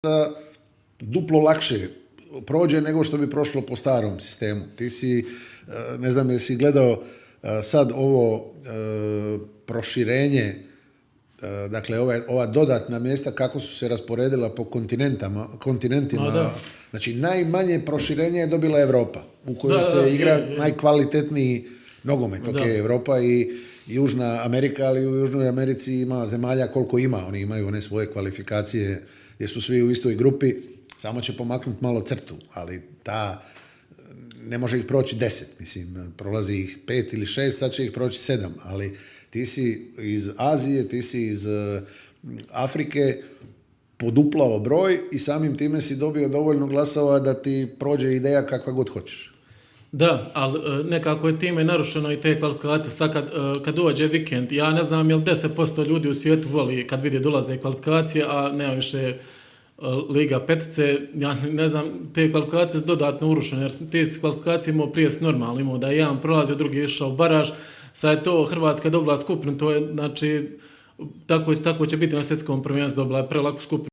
da duplo lakše prođe nego što bi prošlo po starom sistemu. Ti si, ne znam, jesi gledao sad ovo proširenje, dakle ova dodatna mjesta kako su se rasporedila po kontinentima. Znači najmanje proširenje je dobila Europa, u kojoj se igra najkvalitetniji nogomet. Europa i Južna Amerika, ali u Južnoj Americi ima zemalja koliko ima. Oni imaju one svoje kvalifikacije gdje su svi u istoj grupi, samo će pomaknuti malo crtu, ali ne može ih proći 10, mislim, prolazi ih 5 ili 6, sad će ih proći 7, ali ti si iz Azije, ti si iz Afrike poduplao broj i samim time si dobio dovoljno glasova da ti prođe ideja kakva god hoćeš. Da, ali nekako je time narušeno i te kvalifikacije. Sad kad dođe vikend, ja ne znam je li 10% ljudi u svijetu voli kad vidi dolaze kvalifikacije, a nema više Liga petice, ja ne znam, te kvalifikacije su dodatno urušene, jer te kvalifikacije imao prije normalno, imao da je jedan prolazio, drugi je išao u baraž, sad je to Hrvatska dobila skupinu, to je, znači, tako će biti na svjetskom prvenstvu, dobila je prelaku skupinu.